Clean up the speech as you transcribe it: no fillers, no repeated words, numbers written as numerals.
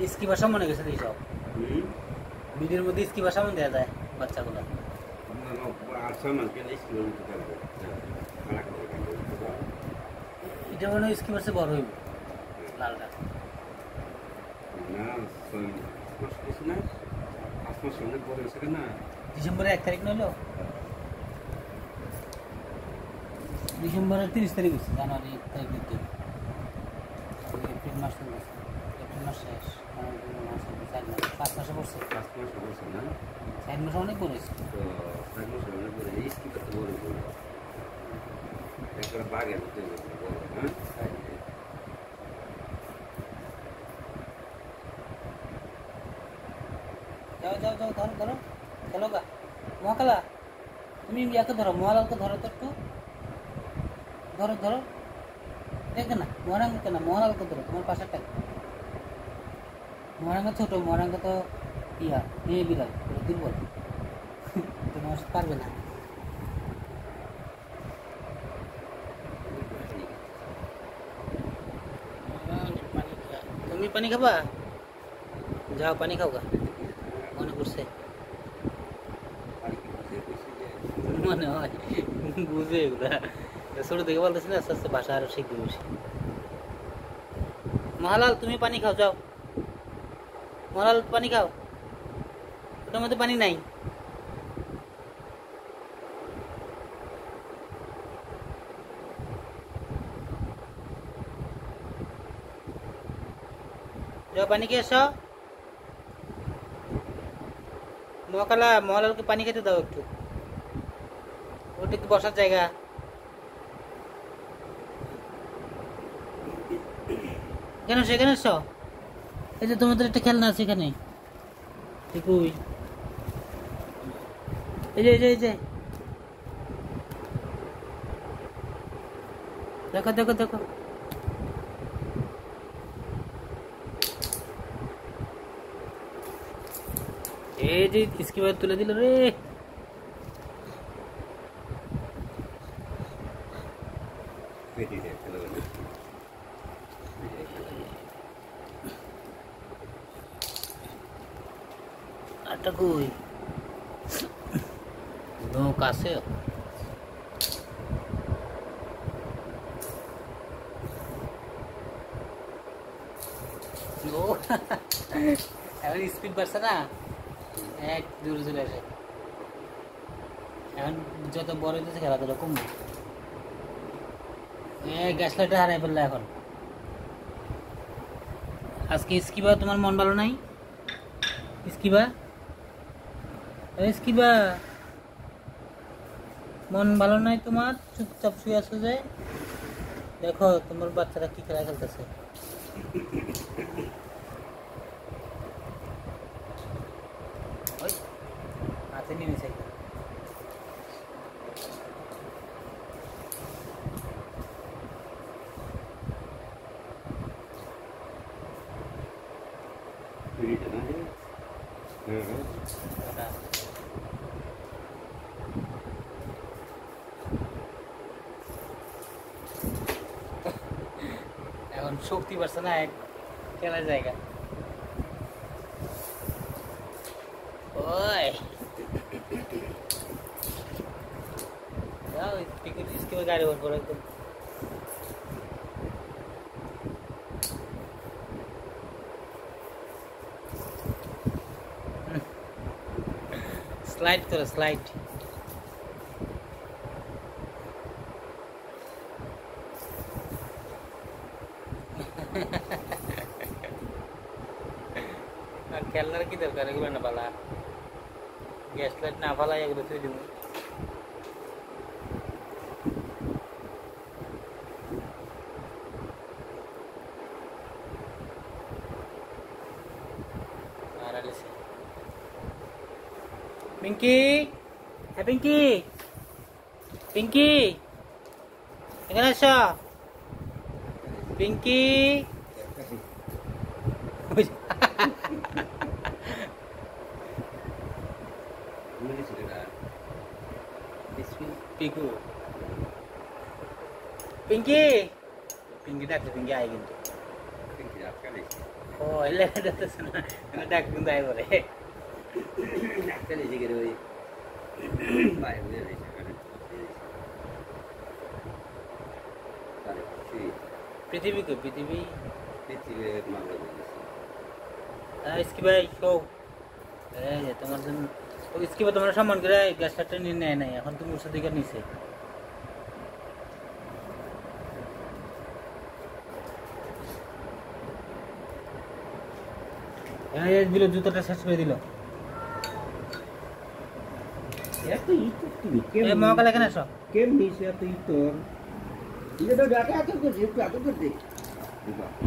इसकी भाषा মনে গেছে এই সব ভিডিওর মধ্যে इसकी ভাষা মনে দেয়া যায় বাচ্চাগুলো এটা মনে হয় इसकी ভাষা বড় হইব লালটা না ডিসেম্বরের 1 তারিখ নইলো ডিসেম্বরের 30 তারিখ হচ্ছে জানুয়ারি 1 তারিখ দিতে এপ্রিল মাস শেষ 5 মাসে পড়ছে 5 মাসে না 4 মাসে অনেক বড় হয়েছে তো 4 মাসে অনেক বড় এই কি কত বড় বড় একটা বাগে হতে বড় হ্যাঁ যাও যাও যাও ধরো ধরো চলো গা মহাকালা তুমি ইয়াকে ধরো মহালালকে ধরো তো একটু ধরো ধরো দেখে না মহারাঙ্গকে না মহালালকে ধরো তোমার পাশেরটা মহারাঙ্গা ছোট মহারাঙ্গা তো ইয়া মেয়ে বিড়াল দুর্বল তোমার সাথে পারবে না তুমি পানি খাবা যাও পানি খাও গা মনে করছে মনে হয় বুঝে এগুলা ছোট থেকে বলতেছি না আস্তে আস্তে ভাষা আরো শিখবে বেশি মহালাল তুমি পানি খাও যাও মহালাল পানি খাও ওটার মধ্যে পানি নাই যাও পানি খেয়ে এসো মহাকালা মহালালকে পানি খেতে দাও একটু ওটা একটু বসার জায়গা কেন সেখানে এসো এই যে তোমাদের একটা খেলনা আছে এখানে ঠিকই এই যে এই যে দেখো দেখো দেখো এই যে इसकी बात তুলে দিল রে আটা কই নো কাছে ও এখন স্পিড বাড়ছে না এক দূরে চলে আসে এখন যত বড় হইতেছে খেলা তত কমবে গ্যাস লাইটটা হারাই ফেললে এখন আজকে ইস্কিবা তোমার মন ভালো নাই ইস্কিবা ইস্কিবা মন ভালো নাই তোমার চুপচাপ শুয়ে আছো যে দেখো তোমার বাচ্চারা কি খেলা খেলতেছে হাতে নিয়ে নিছে এখন শক্তি পাচ্ছে না এক খেলার জায়গা ওই যাও इसके गाड़ी और पर एकदम स्लाइड करो स्लाइड খেলনার কি দরকার এগুলো না পালা গ্যাস লাইট না পালা এগুলো তুই দিব पिंकी है पिंकी पिंकी এখানে আসো পিঙ্কি পিকু পিঙ্কি পিঙ্কি ডাকছে পিঙ্কি আয় কিন্তু পিঙ্কি ও এলে দেখতেছ না এটা ডাক কিন্তু আই বলে ডাক্তার এসে গেলে ওই বাইরে বুঝে রয়েছে পৃথিবী কো পৃথিবী মামলা इसकी भाई শো এই যে তোমার জন্য ও इसकी ভাই তোমরা সম্মান করে গ্যাসটা টেনে নেয় নাই এখন তুমি ওর সাথে গিয়ে নিছে এই দিল জুতোটা শেষ করে দিল এত ইতর তুমি এই মহাকাল এখানে আসো কেমনি সে এত ইতর এটা তো ডাটা এত করে একটু এত করে দেখ